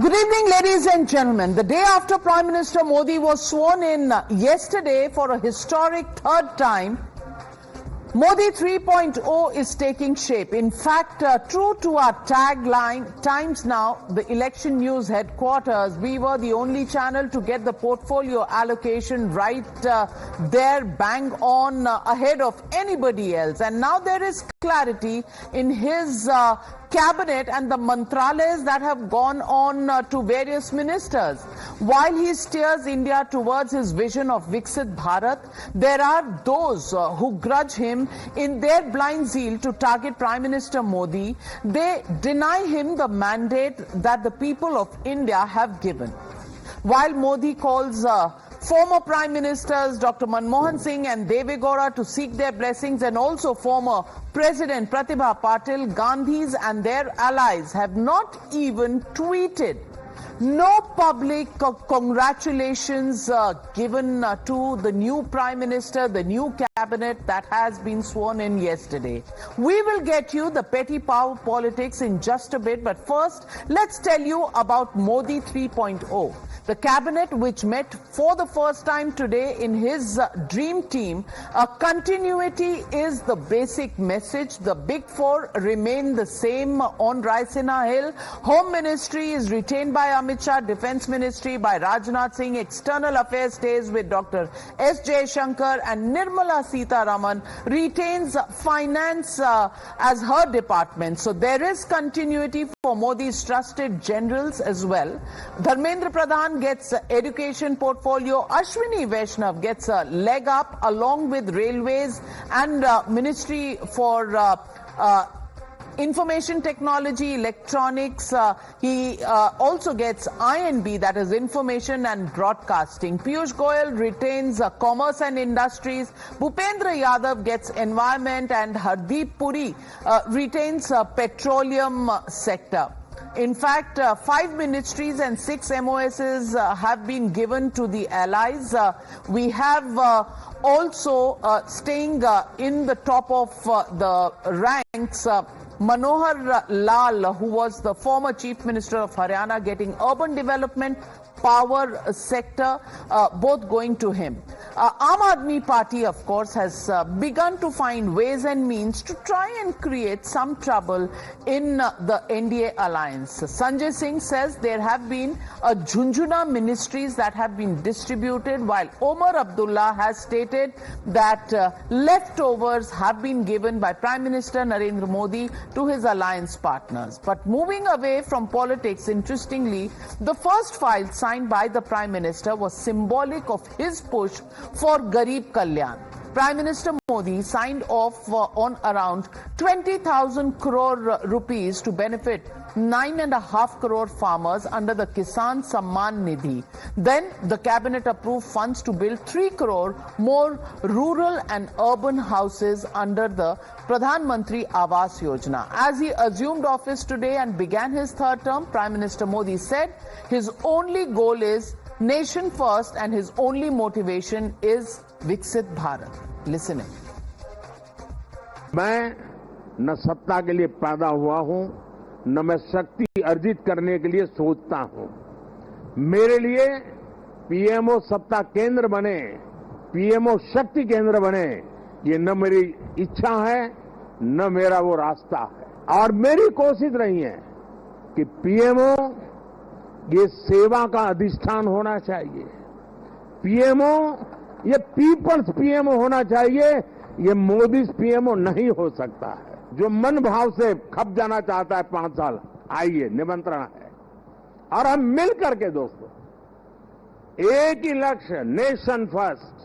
Good evening, ladies and gentlemen. The day after Prime Minister Modi was sworn in yesterday for a historic third time, Modi 3.0 is taking shape. In fact, true to our tagline, Times Now, the election news headquarters, we were the only channel to get the portfolio allocation right there, bang on, ahead of anybody else. And now there is clarity in his cabinet and the mantralayas that have gone on to various ministers. While he steers India towards his vision of Viksit Bharat, there are those who grudge him in their blind zeal to target Prime Minister Modi. They deny him the mandate that the people of India have given. While Modi calls former Prime Ministers Dr. Manmohan Singh and Deve Gowda to seek their blessings, and also former President Pratibha Patil, Gandhis and their allies have not even tweeted. No public congratulations given to the new Prime Minister, the new cabinet that has been sworn in yesterday. We will get you the petty power politics in just a bit, but first, let's tell you about Modi 3.0. The cabinet, which met for the first time today in his dream team, continuity is the basic message. The big four remain the same on Raisina Hill. Home Ministry is retained by Amit Shah, Defence Ministry by Rajnath Singh, External Affairs stays with Dr. S. Jaishankar, and Nirmala Sitharaman retains Finance as her department. So there is continuity for Modi's trusted generals as well. Dharmendra Pradhan gets education portfolio. Ashwini Vaishnav gets a leg up along with railways and Ministry for Information Technology, Electronics. He also gets I&B, that is Information and Broadcasting. Piyush Goyal retains Commerce and Industries. Bhupendra Yadav gets Environment, and Hardeep Puri retains Petroleum sector. In fact, 5 ministries and 6 MOSs have been given to the allies. We have also staying in the top of the ranks, Manohar Lal, who was the former Chief Minister of Haryana, getting urban development, power sector, both going to him. Aam Aadmi Party, of course, has begun to find ways and means to try and create some trouble in the NDA alliance. Sanjay Singh says there have been Jhunjhuna ministries that have been distributed, while Omar Abdullah has stated that leftovers have been given by Prime Minister Narendra Modi to his alliance partners. But moving away from politics, interestingly, the first file signed by the Prime Minister was symbolic of his push for Garib Kalyan. Prime Minister Modi signed off on around 20,000 crore rupees to benefit 9.5 crore farmers under the Kisan Samman Nidhi. Then the cabinet approved funds to build 3 crore more rural and urban houses under the Pradhan Mantri Awas Yojana. As he assumed office today and began his third term, Prime Minister Modi said his only goal is nation first and his only motivation is Viksit Bharat. Listen in. मैं न सत्ता के लिए पैदा हुआ हूं, न मैं शक्ति अर्जित करने के लिए सोचता हूं। मेरे लिए पीएमओ सत्ता केंद्र बने, पीएमओ शक्ति केंद्र बने, ये न मेरी इच्छा है, न मेरा वो रास्ता है। और मेरी कोशिश रही है कि पीएमओ ये सेवा का अधिष्ठान होना चाहिए। पीएमओ ये पीपल्स पीएमओ होना चाहिए। ये मोदी पीएमओ नहीं हो सकता है। जो मन भाव से खप जाना चाहता है 5 साल, आइए, निमंत्रण है। और हम मिल करके दोस्तों, एक ही लक्ष्य, नेशन फर्स्ट,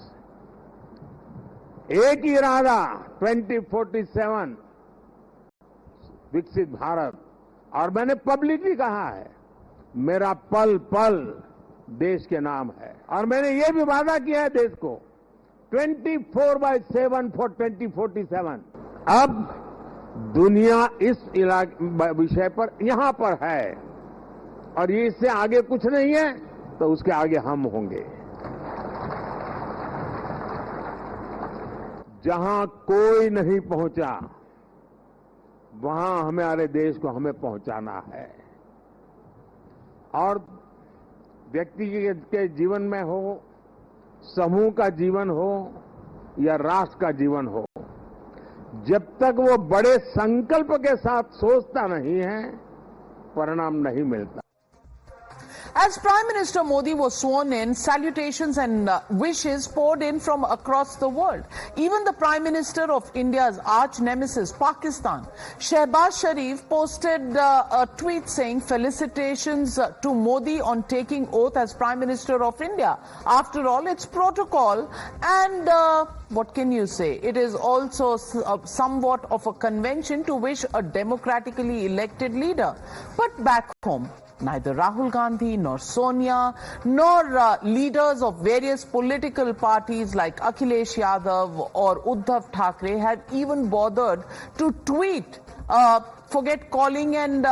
एक ही इरादा, 2047 विकसित भारत। और मैंने पब्लिकली कहा है, मेरा पल पल देश के नाम है। और मैंने ये भी वादा किया है देश को, 24/7 फॉर 2047। अब दुनिया इस विषय पर यहां पर है, और ये इससे आगे कुछ नहीं है, तो उसके आगे हम होंगे। जहां कोई नहीं पहुंचा, वहां हमारे देश को हमें पहुंचाना है। और व्यक्ति के जीवन में हो, समूह का जीवन हो या राष्ट्र का जीवन हो, जब तक वो बड़े संकल्प के साथ सोचता नहीं है, परिणाम नहीं मिलता. As Prime Minister Modi was sworn in, salutations and wishes poured in from across the world. Even the Prime Minister of India's arch nemesis, Pakistan, Shehbaz Sharif, posted a tweet saying felicitations to Modi on taking oath as Prime Minister of India. After all, it's protocol and what can you say? It is also somewhat of a convention to wish a democratically elected leader. But back home, neither Rahul Gandhi nor Sonia nor leaders of various political parties like Akhilesh Yadav or Uddhav Thackeray have even bothered to tweet, forget calling and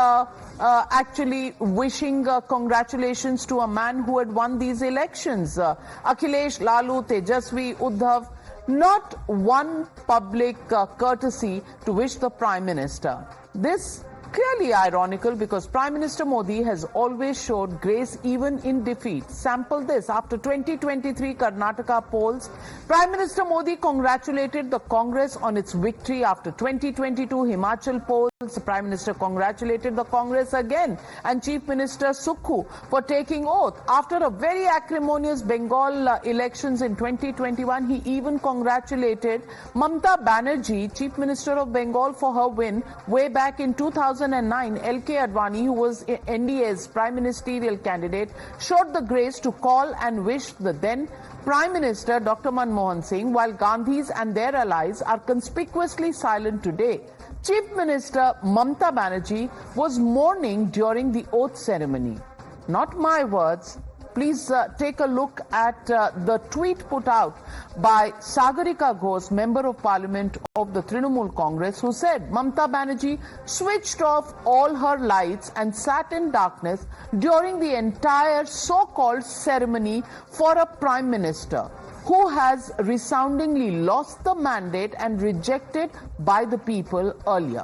actually wishing congratulations to a man who had won these elections. Akhilesh, Lalu, Tejasvi, Uddhav, not one public courtesy to wish the Prime Minister. This clearly ironical because Prime Minister Modi has always showed grace even in defeat. Sample this. After 2023 Karnataka polls, Prime Minister Modi congratulated the Congress on its victory. After 2022 Himachal polls, the Prime Minister congratulated the Congress again and Chief Minister Sukhu for taking oath. After a very acrimonious Bengal elections in 2021, he even congratulated Mamata Banerjee, Chief Minister of Bengal, for her win way back in 2009. LK Advani, who was NDA's prime ministerial candidate, showed the grace to call and wish the then Prime Minister Dr. Manmohan Singh, while Gandhis and their allies are conspicuously silent today. Chief Minister Mamata Banerjee was mourning during the oath ceremony. Not my words. Please take a look at the tweet put out by Sagarika Ghosh, Member of Parliament of the Trinamool Congress, who said Mamata Banerjee switched off all her lights and sat in darkness during the entire so-called ceremony for a Prime Minister who has resoundingly lost the mandate and rejected by the people earlier.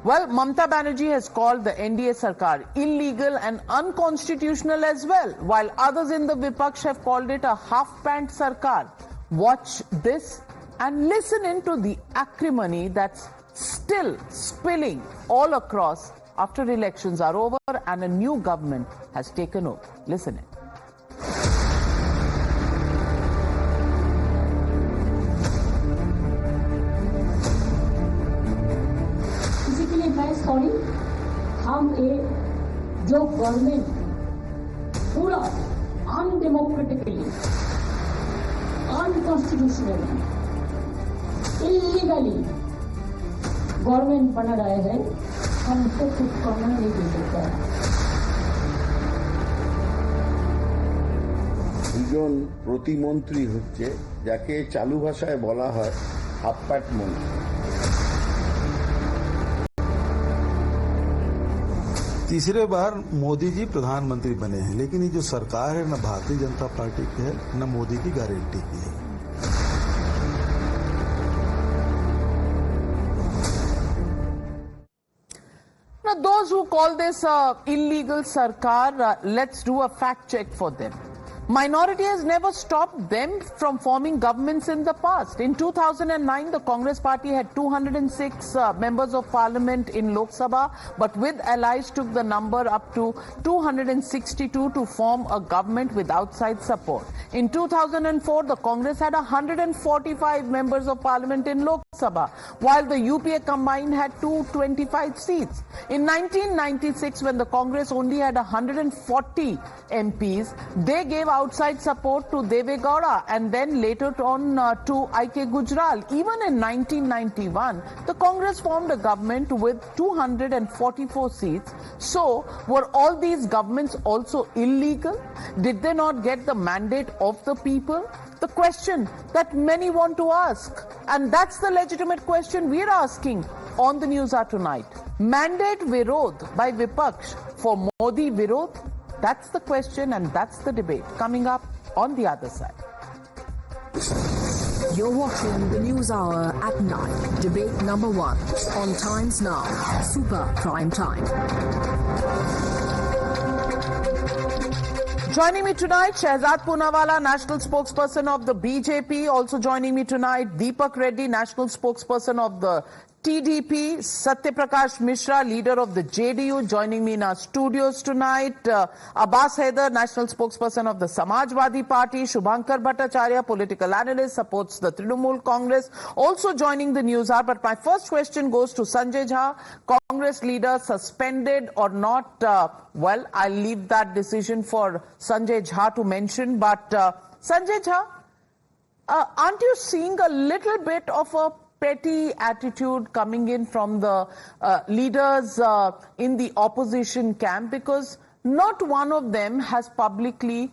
Well, Mamata Banerjee has called the NDA Sarkar illegal and unconstitutional as well, while others in the Vipaksh have called it a half-pant Sarkar. Watch this and listen into the acrimony that's still spilling all across after elections are over and a new government has taken over. Listen in. Sorry हम जो government पूरा अनडेमोक्रेटिकली unconstitutionally illegally government बना रहे हैं हमको कुछ करना नहीं दे सकता है দুজন প্রতিমন্ত্রী হচ্ছে যাকে চালু ভাষায় বলা হয় হাফ প্যান্ট মন্ত্রী तीसरे बार मोदी जी प्रधानमंत्री बने हैं, लेकिन ये जो सरकार है न भारतीय जनता पार्टी की है न मोदी की गारंटी की है. Now, those who call this illegal sarkar, let's do a fact check for them. Minority has never stopped them from forming governments in the past. In 2009, the Congress party had 206 members of parliament in Lok Sabha, but with allies took the number up to 262 to form a government with outside support. In 2004, the Congress had 145 members of parliament in Lok Sabha, while the UPA combined had 225 seats. In 1996, when the Congress only had 140 MPs, they gave outside support to Deve Gowda and then later on to I.K. Gujral. Even in 1991, the Congress formed a government with 244 seats. So, were all these governments also illegal? Did they not get the mandate of the people? The question that many want to ask. And that's the legitimate question we're asking on the Newshour tonight. Mandate Virodh by Vipaksh for Modi-Virodh? That's the question and that's the debate coming up on the other side. You're watching the Newshour at 9, debate number 1 on Times Now, Super Prime Time. Joining me tonight, Shehbaz Poonawala, National Spokesperson of the BJP. Also joining me tonight, Deepak Reddy, National Spokesperson of the TDP. Satyaprakash Mishra, leader of the JDU, joining me in our studios tonight. Abbas Haider, National Spokesperson of the Samajwadi Party. Shubhankar Bhattacharya, political analyst, supports the Trinamool Congress. Also joining the Newshour. But my first question goes to Sanjay Jha, Congress leader, suspended or not. Well, I'll leave that decision for Sanjay Jha to mention. But Sanjay Jha, aren't you seeing a little bit of a petty attitude coming in from the leaders in the opposition camp? Because not one of them has publicly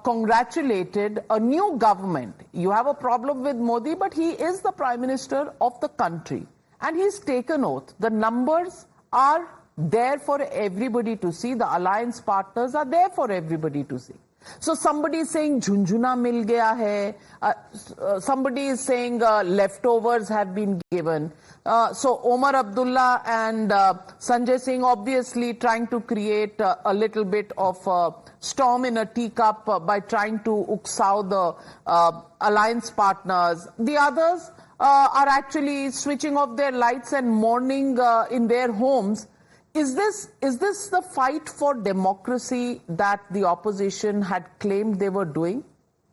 congratulated a new government. You have a problem with Modi, but he is the Prime Minister of the country. And he's taken oath. The numbers are there for everybody to see. The alliance partners are there for everybody to see. So somebody is saying Jhunjhuna mil gaya hai. Somebody is saying leftovers have been given. So Omar Abdullah and Sanjay Singh obviously trying to create a little bit of a storm in a teacup by trying to uksaw the alliance partners. The others are actually switching off their lights and mourning in their homes. Is this the fight for democracy that the opposition had claimed they were doing?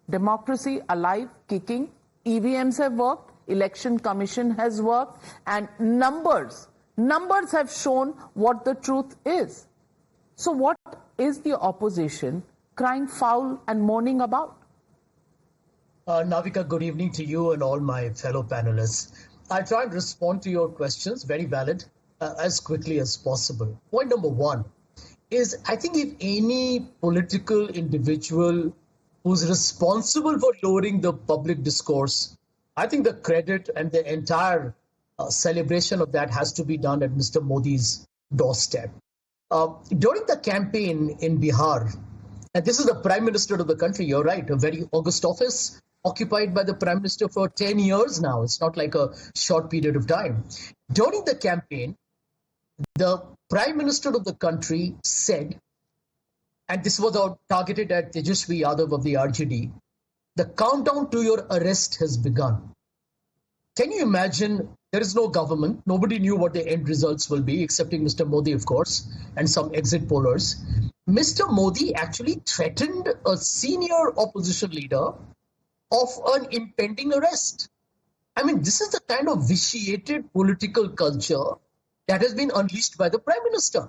Democracy alive, kicking. EVMs have worked, Election Commission has worked, and numbers have shown what the truth is. So what is the opposition crying foul and mourning about? Navika, good evening to you and all my fellow panelists. I'll try and respond to your questions, very valid, as quickly as possible. Point number one is, I think if any political individual who's responsible for lowering the public discourse, I think the credit and the entire celebration of that has to be done at Mr. Modi's doorstep. During the campaign in Bihar, and this is the Prime Minister of the country, you're right, a very august office, occupied by the Prime Minister for 10 years now. It's not like a short period of time. During the campaign, the Prime Minister of the country said, and this was targeted at Tejasvi Yadav of the RJD, the countdown to your arrest has begun. Can you imagine? There is no government. Nobody knew what the end results will be, excepting Mr. Modi, of course, and some exit pollers. Mr. Modi actually threatened a senior opposition leader of an impending arrest. I mean, this is the kind of vitiated political culture that has been unleashed by the Prime Minister.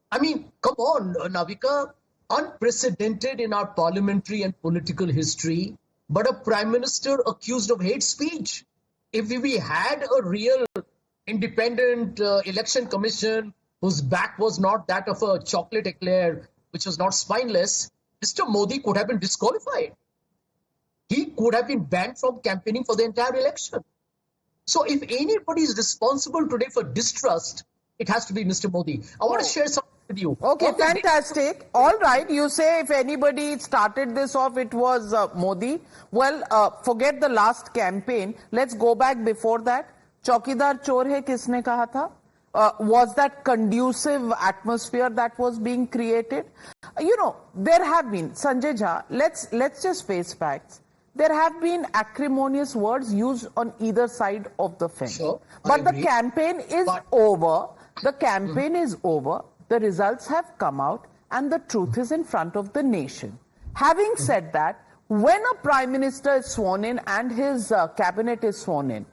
I mean, come on, Navika, unprecedented in our parliamentary and political history, but a Prime Minister accused of hate speech. If we had a real independent election commission whose back was not that of a chocolate eclair, which was not spineless, Mr. Modi could have been disqualified. He could have been banned from campaigning for the entire election. So if anybody is responsible today for distrust, it has to be Mr. Modi. I want to share something with you. Okay, fantastic. All right, you say if anybody started this off, it was Modi. Well, forget the last campaign. Let's go back before that. Chaukidar chor hai, kisne kaha tha? Was that conducive atmosphere that was being created? You know, there have been, Sanjay Jha, let's just face facts. There have been acrimonious words used on either side of the fence. Sure, but the campaign is over. The campaign is over. The results have come out and the truth is in front of the nation. Having said that, when a Prime Minister is sworn in and his cabinet is sworn in,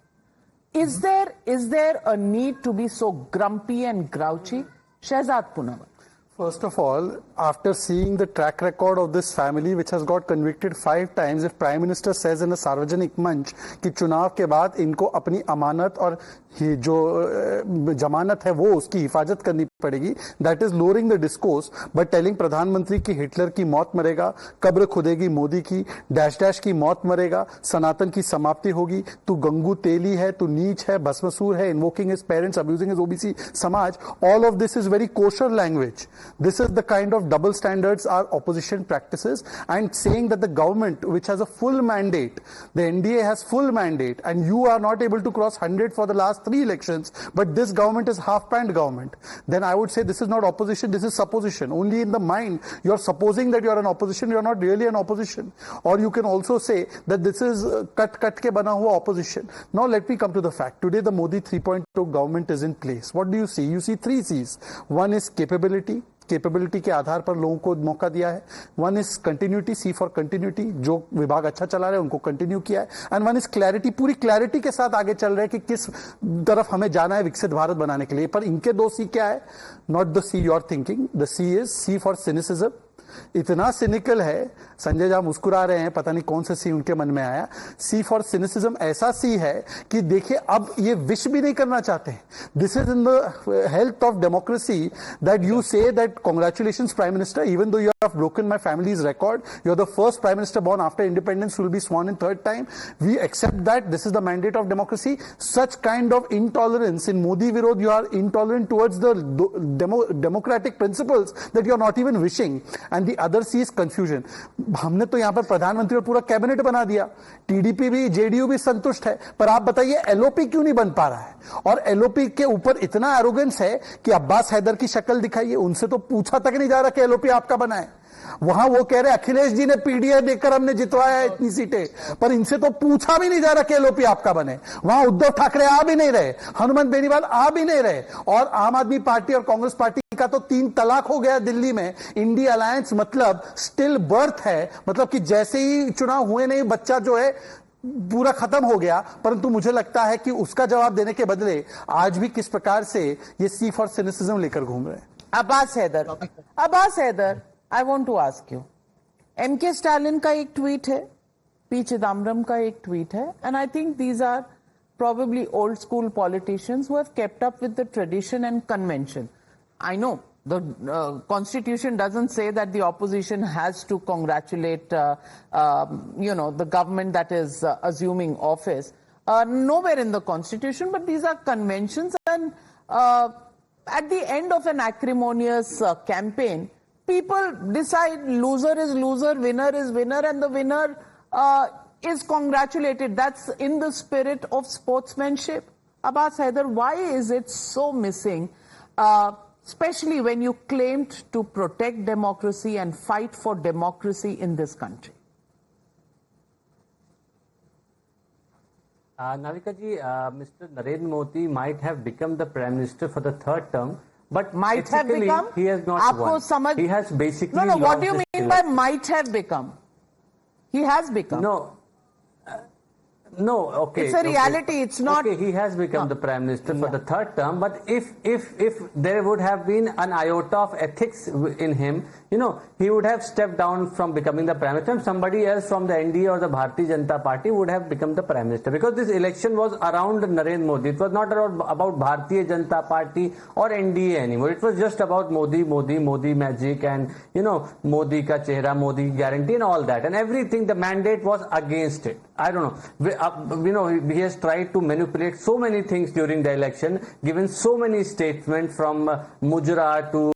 is there a need to be so grumpy and grouchy? Shehbaz Poonawala. First of all, after seeing the track record of this family, which has got convicted 5 times, if Prime Minister says in a सार्वजनिक मंच कि चुनाव के बाद इनको अपनी अमानत और जो जमानत है वो उसकी हिफाजत करनी पड़ेगी, that is lowering the discourse, but telling प्रधानमंत्री की हिटलर की मौत मरेगा, कब्र खुदेगी मोदी की, डैश डैश की मौत मरेगा, सनातन की समाप्ति होगी, तू गंगू तेली है, तू नीच है, भस्मसूर है, invoking his parents, abusing his OBC समाज, all of this is very kosher language. This is the kind of double standards our opposition practices, and saying that the government, which has a full mandate, the NDA has full mandate, and you are not able to cross 100 for the last 3 elections, but this government is half-panned government, then I would say this is not opposition, this is supposition. Only in the mind, you're supposing that you're an opposition, you're not really an opposition. Or you can also say that this is cut ke bana hua opposition. Now let me come to the fact. Today the Modi 3.0 government is in place. What do you see? You see three C's. One is capability. Capability के आधार पर लोगों को मौका दिया है. One is continuity, C for continuity, जो विभाग अच्छा चला रहे हैं उनको कंटिन्यू किया है. एंड वन इज क्लैरिटी, पूरी क्लैरिटी के साथ आगे चल रहे हैं कि किस तरफ हमें जाना है विकसित भारत बनाने के लिए. पर इनके दो सी क्या है? Not the C you are thinking. The C is C for cynicism. इतना सिनिकल है, संजय जी मुस्कुरा रहे हैं, पता नहीं कौन सा सी उनके मन में आया. सी फॉर सिनिसिज्म ऐसा सी है कि देखिए अब ये विश भी नहीं करना चाहते. This is in the health of democracy that you say that congratulations prime minister, even though you have broken my family's record, you are the first prime minister born after independence who will be sworn in third time. We accept that. This is the mandate of democracy. Such kind of intolerance in Modi-Virodh, you are intolerant towards the democratic principles that you are not even wishing. And the other C is confusion. हमने तो यहाँ पर प्रधानमंत्री और पूरा cabinet बना दिया. TDP भी, जेडीयू भी संतुष्ट है. पर आप बताइए एलओपी क्यों नहीं बन पा रहा है? और एलओपी के ऊपर इतना एरोगेंस है कि अब्बास हैदर की शक्ल दिखाइए, उनसे तो पूछा तक नहीं जा रहा कि एलओपी आपका बना है. वहां वो कह रहे अखिलेश जी ने पीडीए देकर हमने जितवाया है इतनी सीटें, पर इनसे तो पूछा भी नहीं जा रहा कि एलओपी आपका बने. वहां उद्धव ठाकरे आ भी नहीं रहे, हनुमंत बेनीवाल आ भी नहीं रहे. और आम आदमी पार्टी और कांग्रेस पार्टी का तो 3 तलाक हो गया दिल्ली में. इंडिया अलायंस मतलब स्टिल बर्थ है, मतलब कि जैसे ही चुनाव हुए नहीं बच्चा जो है पूरा खत्म हो गया. परंतु मुझे लगता है कि उसका जवाब देने के बदले आज भी किस प्रकार से ये सी फॉर सिनिसिज्म लेकर घूम रहे हैं. Abbas Haider, I want to ask you, MK Stalin का एक ट्वीट है, पी चिदम्बरम का एक ट्वीट है, and I think these are probably old school politicians who have kept up with the tradition and convention. I know the constitution doesn't say that the opposition has to congratulate the government that is assuming office. Nowhere in the constitution, but these are conventions, and at the end of an acrimonious campaign, people decide loser is loser, winner is winner, and the winner is congratulated. That's in the spirit of sportsmanship. Abbas Haider, why is it so missing, especially when you claimed to protect democracy and fight for democracy in this country? Navika ji, Mr. Narendra Modi might have become the Prime Minister for the third term, but might have become? He has not won. He has basically No, what do you mean by might have become? He has become. No, okay. It's a reality, it's not... Okay, he has become the Prime Minister for the third term, but if there would have been an iota of ethics in him, he would have stepped down from becoming the Prime Minister, and somebody else from the NDA or the Bharatiya Janata Party would have become the Prime Minister. Because this election was around Narendra Modi. It was not about Bharatiya Janata Party or NDA anymore. It was just about Modi magic and, Modi ka chehra, Modi guarantee and all that. And everything, the mandate was against it. I don't know. He has tried to manipulate so many things during the election, given so many statements from Mujra to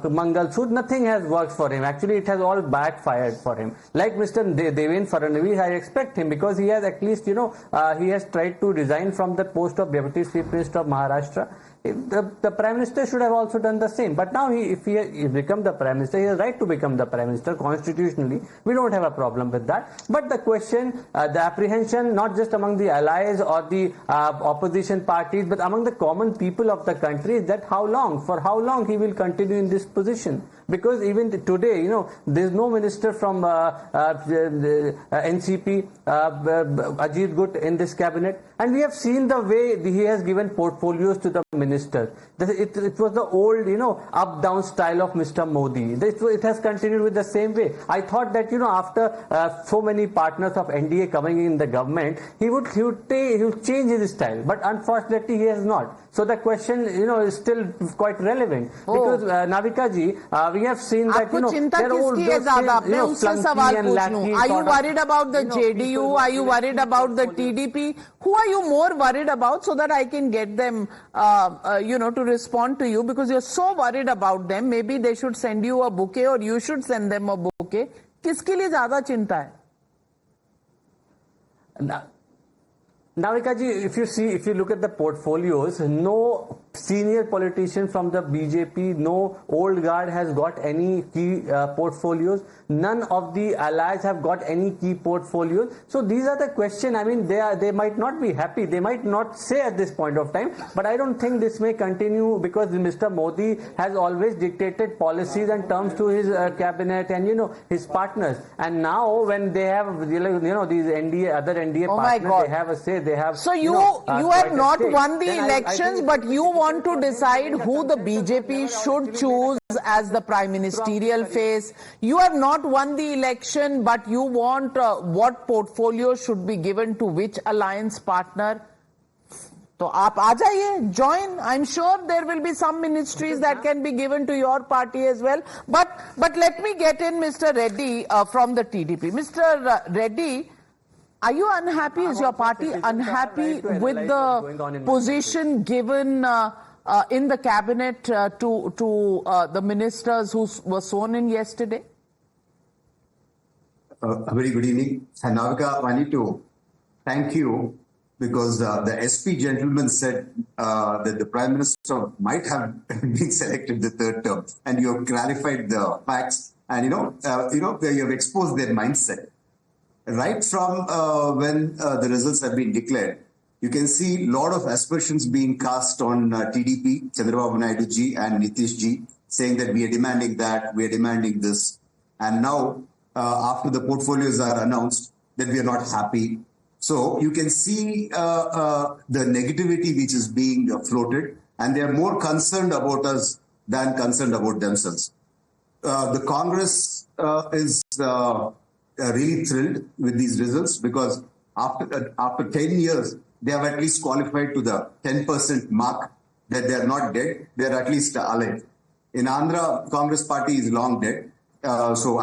Mangal Sud. Nothing has worked for him. Actually, it has all backfired for him. Like Mr. Devendra Fadnavis, I expect him, because he has at least, he has tried to resign from the post of Deputy Chief Minister of Maharashtra. The Prime Minister should have also done the same. But now, if he become the Prime Minister, he has right to become the Prime Minister constitutionally. We don't have a problem with that. But the question, the apprehension, not just among the allies or the opposition parties, but among the common people of the country, is that for how long he will continue in this position. Because even today, there is no minister from NCP, Ajit Gut, in this cabinet. And we have seen the way he has given portfolios to the ministers. It was the old, up-down style of Mr. Modi. It has continued with the same way. I thought that, after so many partners of NDA coming in the government, he would change his style. But unfortunately, he has not. So the question, is still quite relevant. Because, Navika ji, we have seen that, they're all Are you worried about the JDU? Are you worried about the TDP? Who are you more worried about, so that I can get them, to respond to you? Because you're so worried about them. Maybe they should send you a bouquet, or you should send them a bouquet. किसके लिए ज़्यादा चिंता है? Navika ji, if you look at the portfolios, no senior politician from the BJP. No old guard has got any key portfolios. None of the allies have got any key portfolios. So these are the questions. I mean, they might not be happy. They might not say at this point of time. But I don't think this may continue, because Mr. Modi has always dictated policies and terms to his cabinet and his partners. And now when they have these other NDA partners, they have a say. They have. So you have not won the elections, but you want to decide who the BJP should choose as the prime ministerial face. You have not won the election, but you want what portfolio should be given to which alliance partner. So aap aa jaiye, join. I'm sure there will be some ministries that can be given to your party as well. But let me get in Mr. Reddy from the TDP. Mr. Reddy, are you unhappy? Is your party unhappy with the position given in the cabinet to the ministers who were sworn in yesterday? A very good evening. And Navika, I need to thank you, because the SP gentleman said that the Prime Minister might have been selected the third term, and you have clarified the facts, and you have exposed their mindset. Right from when the results have been declared, you can see a lot of aspersions being cast on TDP, Chandrababu Naidu ji and Nitish ji, saying that we are demanding that, we are demanding this. And now, after the portfolios are announced, that we are not happy. So you can see the negativity which is being floated, and they are more concerned about us than concerned about themselves. The Congress is really thrilled with these results, because after 10 years, they have at least qualified to the 10% mark, that they are not dead, they are at least alive. In Andhra, Congress party is long dead. So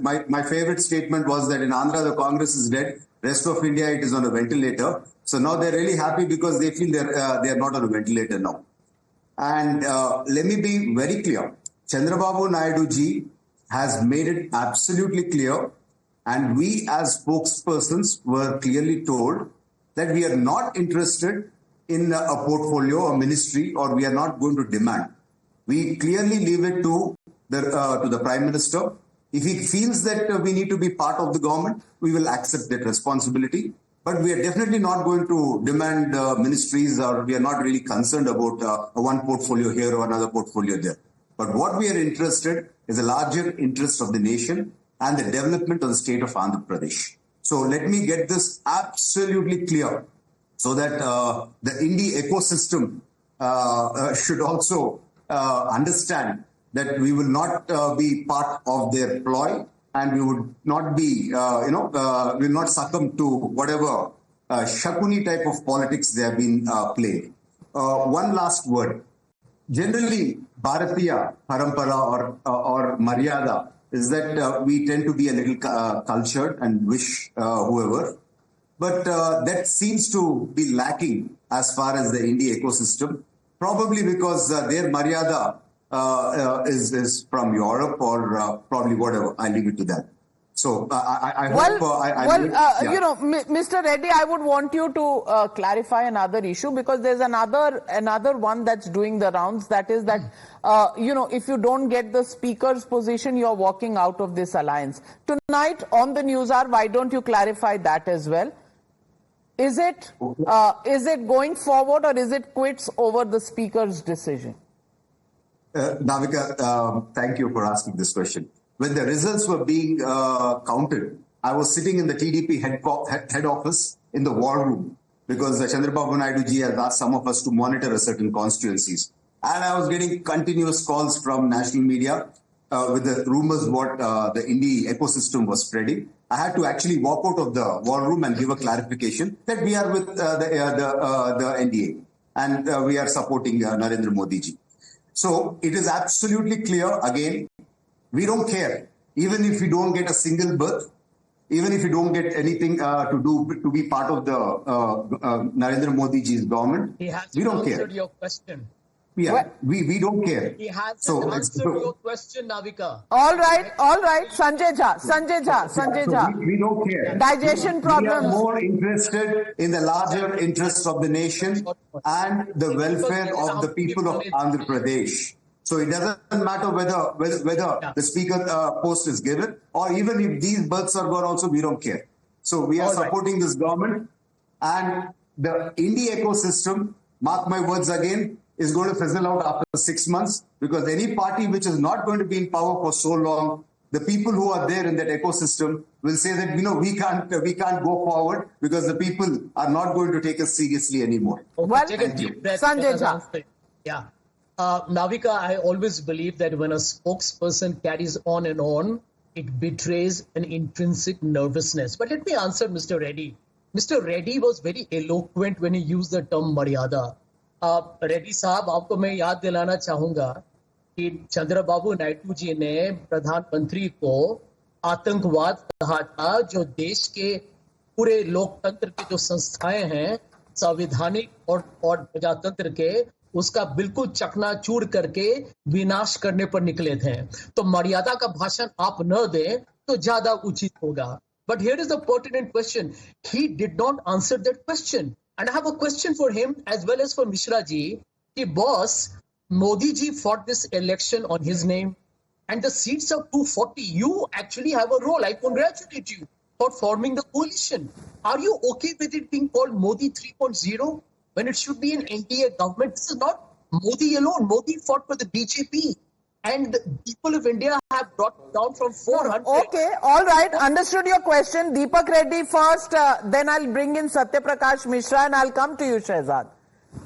my favorite statement was that in Andhra, the Congress is dead. Rest of India, it is on a ventilator. So now they're really happy because they feel they are not on a ventilator now. And let me be very clear. Chandrababu Naidu ji has made it absolutely clear, and we as spokespersons were clearly told that we are not interested in a portfolio or ministry, or we are not going to demand. We clearly leave it to the Prime Minister. If he feels that we need to be part of the government, we will accept that responsibility. But we are definitely not going to demand ministries, or we are not really concerned about one portfolio here or another portfolio there. But what we are interested is a larger interest of the nation and the development of the state of Andhra Pradesh. So let me get this absolutely clear, so that the indie ecosystem should also understand that we will not be part of their ploy, and we would not be, will not succumb to whatever Shakuni type of politics they have been playing. One last word. Generally, Bharatiya Parampara or Maryada is that we tend to be a little cultured and wish whoever. But that seems to be lacking as far as the India ecosystem, probably because their Maryada is from Europe, or probably whatever. I leave it to that. So I hope. Mr. Reddy, I would want you to clarify another issue, because there's another one that's doing the rounds. That is that if you don't get the speaker's position, you're walking out of this alliance. Tonight on the Newshour, why don't you clarify that as well? Is it going forward, or is it quits over the speaker's decision? Navika, thank you for asking this question. When the results were being counted, I was sitting in the TDP head office in the war room, because Chandrababu Naidu ji has asked some of us to monitor a certain constituencies. And I was getting continuous calls from national media with the rumors what the indie ecosystem was spreading. I had to actually walk out of the war room and give a clarification that we are with the NDA, and we are supporting Narendra Modi ji. So it is absolutely clear, again, we don't care. Even if we don't get a single berth, even if you don't get anything to be part of the Narendra Modi ji's government, we don't care. He has answered your question. Yeah, we don't care. He has So answered your question, Navika. All right. Sanjay Jha. We don't care. Digestion We are problems. more interested in the larger interests of the nation and the welfare of the people of Andhra Pradesh. So it doesn't matter whether the speaker post is given, or even if these berths are gone also, we don't care. So we are supporting this government, and the India ecosystem, mark my words again, is going to fizzle out after 6 months, because any party which is not going to be in power for so long, the people who are there in that ecosystem will say that, we can't go forward because the people are not going to take us seriously anymore. Well, Take a deep breath. Sanjay Jha. Yeah. Navika, I always believe that when a spokesperson carries on and on, it betrays an intrinsic nervousness. But let me answer Mr. Reddy. Mr. Reddy was very eloquent when he used the term Maryada. Reddy साहब, आपको मैं याद दिलाना चाहूंगा कि चंद्रबाबू नायडू जी ने प्रधानमंत्री को आतंकवाद कहा था, जो देश के पूरे लोकतंत्र के जो संस्थाएं हैं, संवैधानिक और प्रजातंत्र के, उसका बिल्कुल चकनाचूर करके विनाश करने पर निकले थे. तो मर्यादा का भाषण आप न दें तो ज्यादा उचित होगा. But here is the pertinent question. He did not answer that question. And I have a question for him as well as for Mishra ji. Ki boss, Modi ji fought this election on his name, and the seats are 240. You actually have a role. I congratulate you for forming the coalition. Are you okay with it being called Modi 3.0 when it should be an NDA government? This is not Modi alone. Modi fought for the BJP. And the people of India have brought it down from 400. Okay, all right. Understood your question. Deepak Reddy first, then I'll bring in Satya Prakash Mishra and I'll come to you, Shehzad.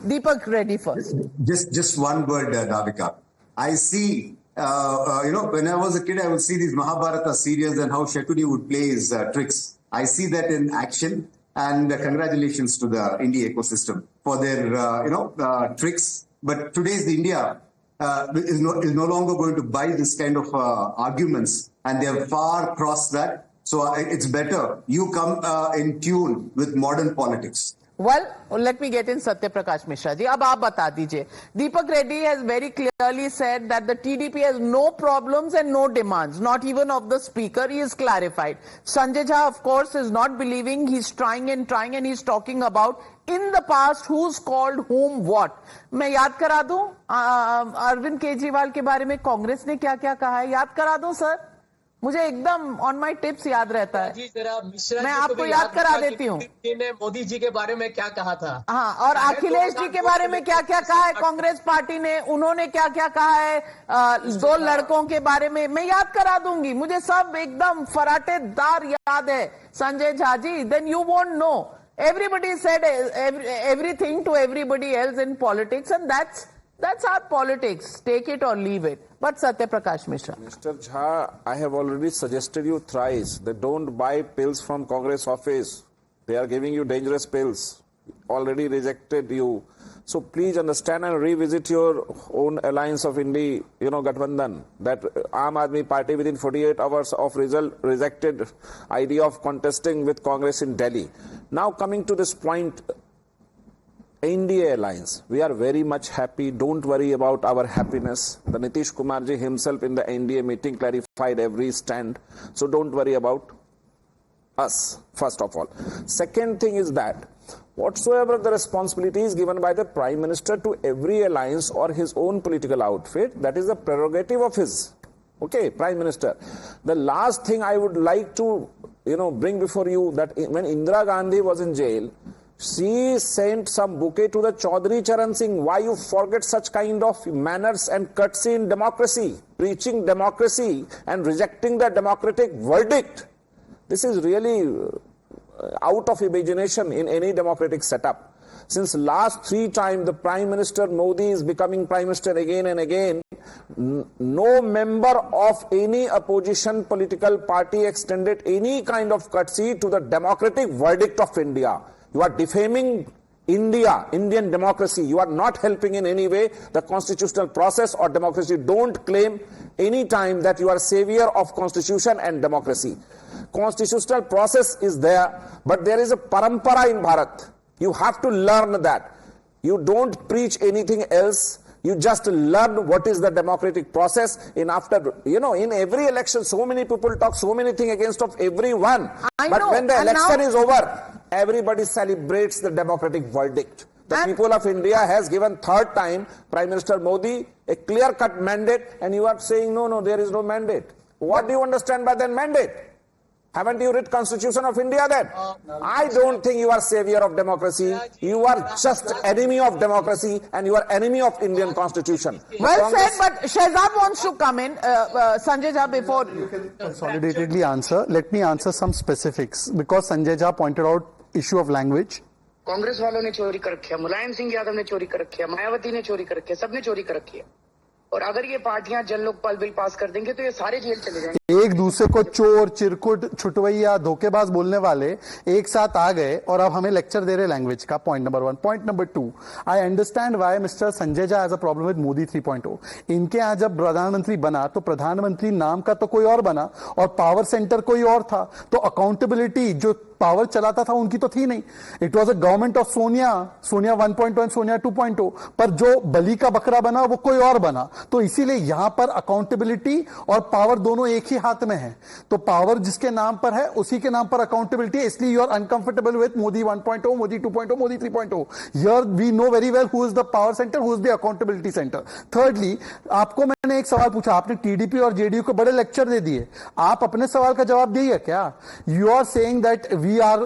Deepak Reddy first. Just one word, Navika. I see, when I was a kid, I would see these Mahabharata serials and how Shetudi would play his tricks. I see that in action, and congratulations to the India ecosystem for their tricks. But today's India is no longer going to buy this kind of arguments, and they have far crossed that. So it's better you come in tune with modern politics. Well, let me get in Satya Prakash Mishra ji. Ab aap bata dijiye. Deepak Reddy has very clearly said that the TDP has no problems and no demands, not even of the speaker. He is clarified. Sanjay Jha, of course, is not believing. He's trying and he's talking about in the past who's called whom what. मैं याद करा दूं अरविंद केजरीवाल के बारे में कांग्रेस ने क्या क्या कहा है. याद करा दूं सर, मुझे एकदम ऑन माय टिप्स याद रहता है. मैं आपको याद करा देती हूँ. मोदी जी के बारे में क्या कहा था. हाँ, और अखिलेश जी के बारे में क्या क्या कहा है कांग्रेस पार्टी ने, उन्होंने क्या क्या कहा है 2 लड़कों के बारे में. मैं याद करा दूंगी, मुझे सब एकदम फराटेदार याद है Sanjay Jha ji. Then you won't know. Everybody said everything to everybody else in politics, and that's our politics. Take it or leave it. But Satya Prakash Mishra. Mr. Jha, I have already suggested you thrice that don't buy pills from Congress office. They are giving you dangerous pills. Already rejected you. So please understand and revisit your own alliance of India, Gathbandhan. That Aam Aadmi Party within 48 hours of result rejected idea of contesting with Congress in Delhi. Now coming to this point, India alliance, we are very much happy. Don't worry about our happiness. The Nitish Kumar ji himself in the NDA meeting clarified every stand. So don't worry about us, first of all. Second thing is that whatsoever the responsibility is given by the Prime Minister to every alliance or his own political outfit, that is the prerogative of his, Prime Minister. The last thing I would like to, bring before you, that when Indira Gandhi was in jail, she sent some bouquet to the Chaudhry Charan Singh. Why you forget such kind of manners and courtesy in democracy, preaching democracy and rejecting the democratic verdict? This is really out of imagination in any democratic setup. Since last 3 times the Prime Minister Modi is becoming Prime Minister again and again, no member of any opposition political party extended any kind of courtesy to the democratic verdict of India. You are defaming India, Indian democracy. You are not helping in any way the constitutional process or democracy. Don't claim any time that you are savior of constitution and democracy. Constitutional process is there, but there is a parampara in Bharat. You have to learn that. You don't preach anything else. You just learn what is the democratic process in in every election, so many people talk so many things against of everyone. But when the election is over, everybody celebrates the democratic verdict. The people of India has given third time Prime Minister Modi a clear-cut mandate, and you are saying, no, there is no mandate. What do you understand by that mandate? Haven't you read Constitution of India then? I don't think you are savior of democracy. You are just enemy of democracy, and you are enemy of Indian Constitution. Well said, but Shehzad wants to come in. Sanjay Jha, before... You can consolidatedly answer. Let me answer some specifics, because Sanjay Jha pointed out issue of language. Congress वालों ने चोरी कर रखी है, मुलायम सिंह यादव ने चोरी कर रखी है, मायावती ने चोरी कर रखी है, सबने चोरी कर रखी है। और अगर ये पार्टियां जन लोकपाल बिल पास कर देंगे तो ये सारे जेल चले जाएंगे। एक दूसरे को चोर, चिरकुट, छुटवैया, धोखेबाज बोलने वाले एक साथ आ गए और अब हमें लेक्चर दे रहे लैंग्वेज का। Point number 1। Point number 2, I understand why mister Sanjay Jha has a problem with Modi 3.0। इनके यहाँ जब प्रधानमंत्री बना तो प्रधानमंत्री नाम का तो कोई और बना और पावर सेंटर कोई और था, तो अकाउंटेबिलिटी जो पावर चलाता था उनकी तो थी नहीं। It was a government of Sonia 1.1, Sonia 2.0, पर जो बली का बकरा बना वो कोई और बना। तो इसीलिए यहां पर अकाउंटेबिलिटी और पावर दोनों एक ही हाथ में है। तो पावर जिसके नाम पर है उसी के नाम पर अकाउंटेबिलिटी है। इसलिए you are uncomfortable with Modi 1.0, Modi 2.0, Modi 3.0। Here we know very well who is the power centre, who is the accountability centre. Thirdly, आपको मैंने एक सवाल पूछा, आपने टीडीपी और जेडीयू को बड़े लेक्चर दे दिए, आप अपने सवाल का जवाब दिए क्या? You are saying that we are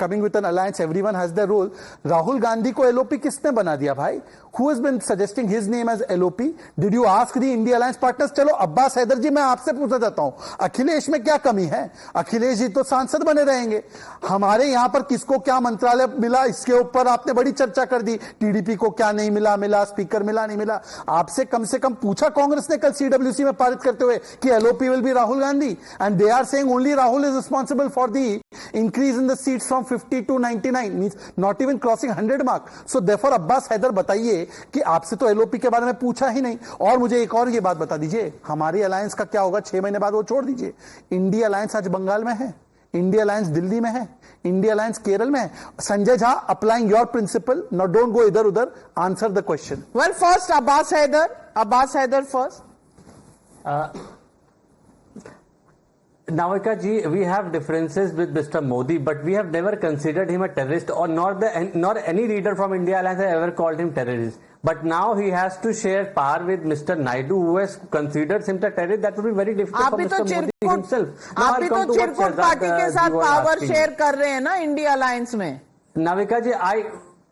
coming with an alliance, everyone has their role. Rahul Gandhi को एलओपी किसने बना दिया भाई? Who has been suggesting his name as LOP? Did you ask the India Alliance partners? चलो अब्बास हैदर जी, मैं आपसे पूछना चाहता हूं, अखिलेश में क्या कमी है? अखिलेश जी तो सांसद बने रहेंगे। हमारे यहां पर किसको क्या मंत्रालय मिला, इसके ऊपर आपने बड़ी चर्चा कर दी। टीडीपी को क्या नहीं मिला, स्पीकर मिला नहीं मिला। आपसे कम से कम पूछा कांग्रेस ने कल सीडब्ल्यूसी में पारित करते हुए कि LOP will be Rahul Gandhi, and they are saying only Rahul is responsible for the increase in the seats from 50 to 99, means not even crossing 100 mark. So therefore Abbas Haider बताइए कि आपसे तो एलओपी के बारे में पूछा ही नहीं। और मुझे एक और ये बात बता दीजिए, हमारी अलायंस का क्या होगा 6 महीने बाद? वो छोड़ दीजिए, इंडिया अलायंस आज बंगाल में है, इंडिया अलायंस दिल्ली में है, इंडिया अलायंस केरल में है। Sanjay Jha, applying your principle, now don't go इधर उधर, answer the question. Well, first Abbas Haider first. Navika ji, we have differences with Mr. Modi, but we have never considered him a terrorist, or nor any leader from India Alliance has ever called him terrorist. But now he has to share power with Mr. Naidu, who has considered him a terrorist. That would be very difficult for Mr. Modi himself. आप भी तो चिरकुट party के साथ power share कर रहे हैं ना India alliance में। Navika ji,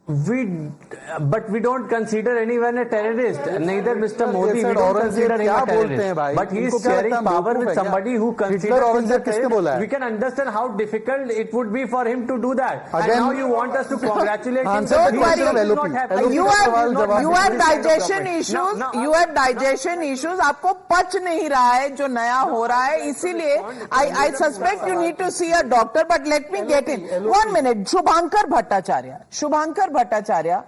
but we don't consider anyone a terrorist. Neither Mr. Modi, we don't consider him a terrorist. But he is sharing power with somebody who considers him a terrorist. We can understand how difficult it would be for him to do that. And now you want us to congratulate him. Don't worry. You have digestion issues. You have digestion issues. आपको पच नहीं रहा है जो नया हो रहा है, इसीलिए I suspect you need to see a doctor. But let me get in. 1 minute. Shubhankar Bhattacharya,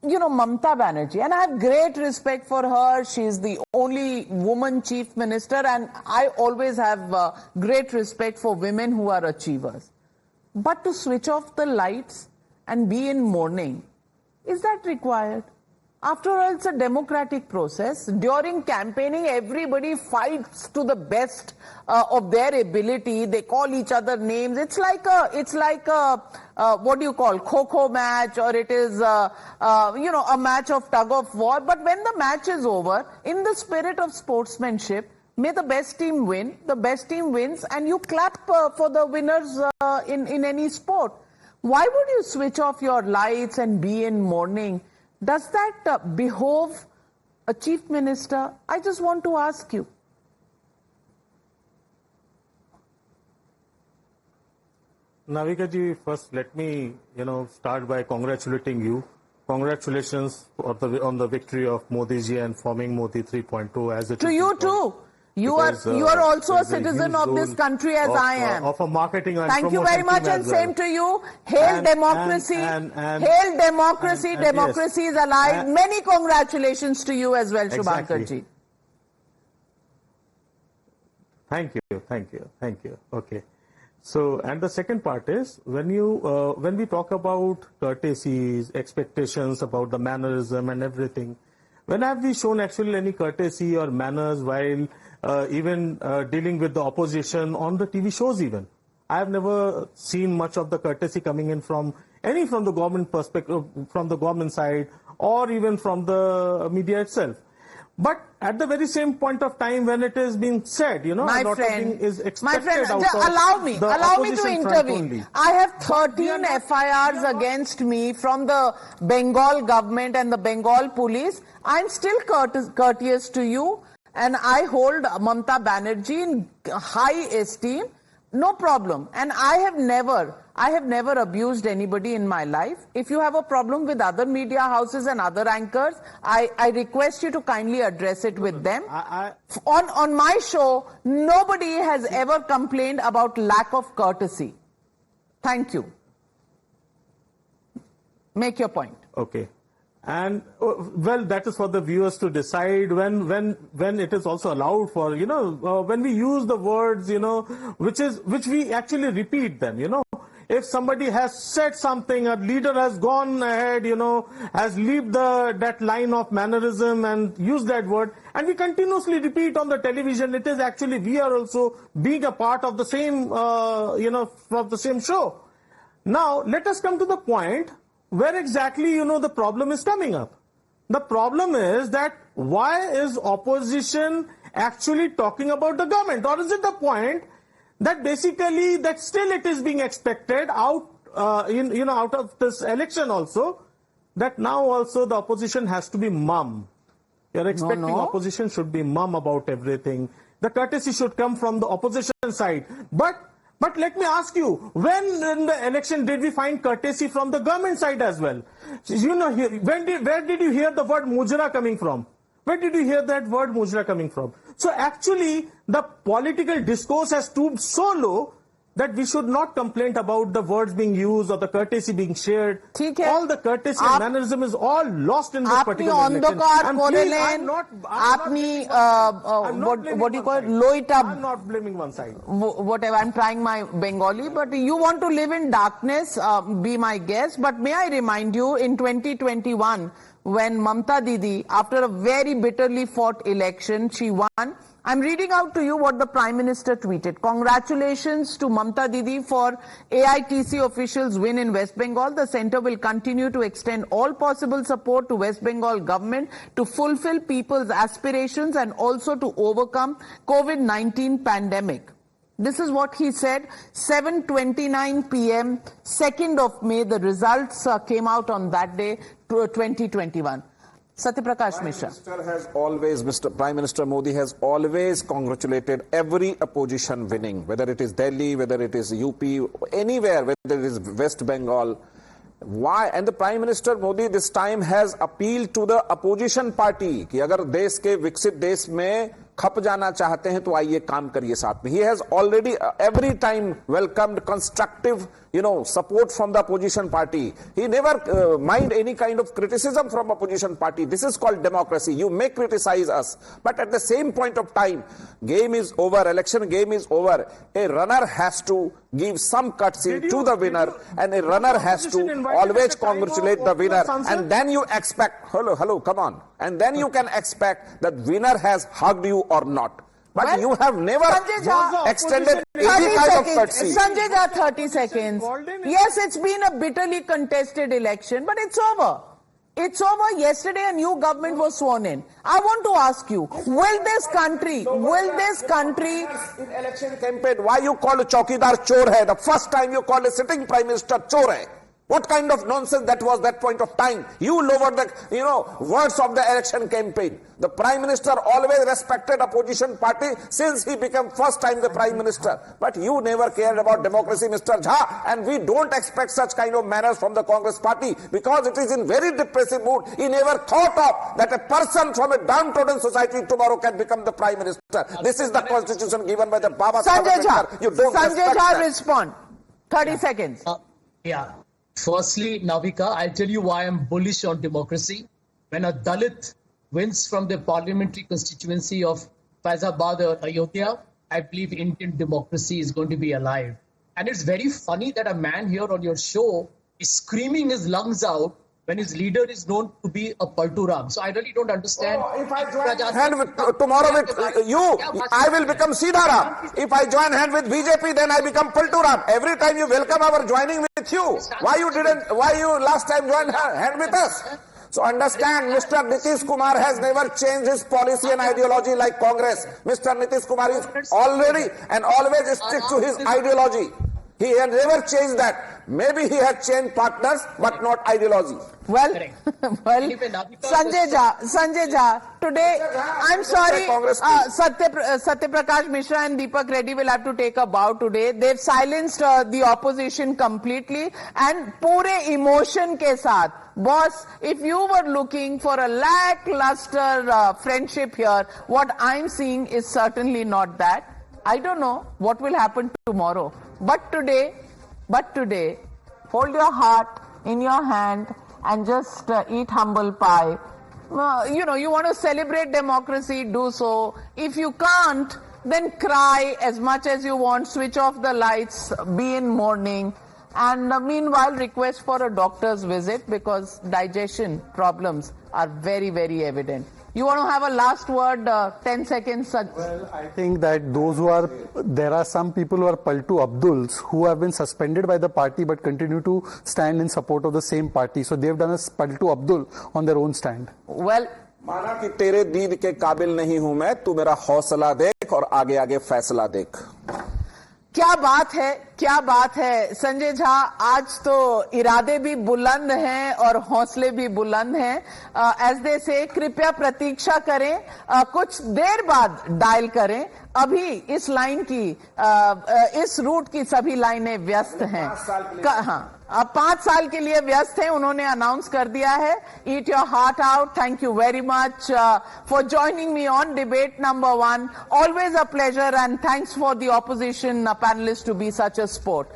you know, Mamata Banerjee, and I have great respect for her. She is the only woman chief minister, and I always have great respect for women who are achievers. But to switch off the lights and be in mourning, is that required? After all, it's a democratic process. During campaigning, everybody fights to the best of their ability. They call each other names. It's like a what do you call, kho-kho match, or it is a match of tug of war. But when the match is over, in the spirit of sportsmanship, may the best team win. The best team wins, and you clap for the winners in any sport. Why would you switch off your lights and be in mourning? Does that behove a chief minister? I just want to ask you. Navika ji, first let me, start by congratulating you. Congratulations on the victory of Modi ji and forming Modi 3.0 as it is. To you too. You are also a citizen of this country as I am. Of a marketing and thank you very much, and same to you. Hail democracy. Hail democracy. Democracy is alive. Many congratulations to you as well, Shubhankar ji. Thank you. Okay. So, and the second part is, when we talk about courtesies, expectations about the mannerism and everything, When have we shown actually any courtesy or manners while even dealing with the opposition on the TV shows even? I have never seen much of the courtesy coming in from the government perspective, from the government side, or even from the media itself. But at the very same point of time when it is being said, a lot of things is expected out of allow me to intervene. Only. I have 13 FIRs against me from the Bengal government and the Bengal police. I'm still courteous to you, and I hold Mamata Banerjee in high esteem. No problem. And I have never abused anybody in my life. If you have a problem with other media houses and other anchors, I request you to kindly address it with them. On my show, nobody has ever complained about lack of courtesy. Thank you. Make your point. Okay. And well, that is for the viewers to decide when it is also allowed for, when we use the words, which we actually repeat them, If somebody has said something, a leader has gone ahead, has leaped that line of mannerism and used that word, and we continuously repeat on the television, it is actually, we are also being a part of the same, from the same show. Now, let us come to the point where exactly, the problem is coming up. The problem is that why is opposition actually talking about the government? Or is it the point that basically that still it is being expected out, out of this election also, that now also the opposition has to be mum. You're expecting opposition should be mum about everything. The courtesy should come from the opposition side. But let me ask you, when in the election did we find courtesy from the government side as well? Where did you hear the word mujra coming from? Where did you hear that word mujra coming from? So actually, the political discourse has stooped so low that we should not complain about the words being used or the courtesy being shared. All the courtesy and mannerism is all lost in this particular election. And please, I'm not blaming one side. Whatever, I'm trying my Bengali, but you want to live in darkness, be my guest. But may I remind you, in 2021, when Mamata Didi, after a very bitterly fought election, she won. I'm reading out to you what the Prime Minister tweeted. Congratulations to Mamata Didi for AITC officials' win in West Bengal. The centre will continue to extend all possible support to West Bengal government to fulfill people's aspirations and also to overcome COVID-19 pandemic. This is what he said, 7:29 p.m., 2nd of May. The results came out on that day, 2021. Satyaprakash Mishra. Prime Minister Modi has always congratulated every opposition winning, whether it is Delhi, whether it is UP, anywhere, whether it is West Bengal. Why? And the Prime Minister Modi this time has appealed to the opposition party कि अगर देश के विकसित देश में खप जाना चाहते हैं तो आइए काम करिए साथ में. He has already every time welcomed constructive, support from the opposition party. He never mind any kind of criticism from opposition party. This is called democracy. You may criticize us, but at the same point of time, game is over, election game is over. A runner has to give some courtesy to the winner, and a runner has to always congratulate the winner. And then you expect, hello, come on. And then you can expect that winner has hugged you or not. But you have never extended any kind of courtesy. Sanjay Jha, 30 seconds. Yes, it's been a bitterly contested election, but it's over. It's over. Yesterday a new government was sworn in. I want to ask you, will this country... In election campaign, why you call a Chaukidar chor hai? The first time you call a sitting Prime Minister chor hai. What kind of nonsense that was that point of time? You lowered the, words of the election campaign. The Prime Minister always respected opposition party since he became first time the Prime Minister. But you never cared about democracy, Mr. Jha. And we don't expect such kind of manners from the Congress party because it is in very depressive mood. He never thought of that a person from a downtrodden society tomorrow can become the Prime Minister. This is the constitution given by the Baba Sanjay Jha. You don't Sanjay Jha, respond. 30 seconds. Yeah. Firstly, Navika, I'll tell you why I'm bullish on democracy. When a Dalit wins from the parliamentary constituency of Faizabad or Ayodhya, I believe Indian democracy is going to be alive. And it's very funny that a man here on your show is screaming his lungs out when his leader is known to be a Palturam. So I really don't understand. If I join hand tomorrow with you, I will become Siddharam. If I join hand with BJP, then I become Palturam. Every time you welcome our joining with you. Why you last time joined hand with us? So understand, Mr. Nitish Kumar has never changed his policy and ideology like Congress. Mr. Nitish Kumar is already and always stick to his ideology. He has never changed that. Maybe he has changed partners, but not ideology. Well, Sanjay Jha, today, I'm sorry, Satya Prakash Mishra and Deepak Reddy will have to take a bow today. They've silenced the opposition completely and pure emotion ke saath. Boss, if you were looking for a lackluster friendship here, what I'm seeing is certainly not that. I don't know what will happen tomorrow. But today, hold your heart in your hand and just eat humble pie. You want to celebrate democracy, do so. If you can't, then cry as much as you want, switch off the lights, be in mourning. And meanwhile, request for a doctor's visit because digestion problems are very, very evident. You want to have a last word, 10 seconds? Well, I think that there are some people who are Paltu Abduls who have been suspended by the party but continue to stand in support of the same party. So they've done a Paltu Abdul on their own stand. Well, माना कि तेरे दीद के काबिल नहीं हूं मैं, तू मेरा हौसला देख और आगे आगे फैसला देख. क्या बात है संजय झा. आज तो इरादे भी बुलंद हैं और हौसले भी बुलंद हैं. एज दे से कृपया प्रतीक्षा करें, कुछ देर बाद डायल करें. अभी इस लाइन की इस रूट की सभी लाइनें व्यस्त हैं. हाँ, अब 5 साल के लिए व्यस्त हैं. उन्होंने अनाउंस कर दिया है. Eat your heart out. Thank you very much for joining me on debate number 1. Always a pleasure and thanks for the opposition panelists to be such a sport.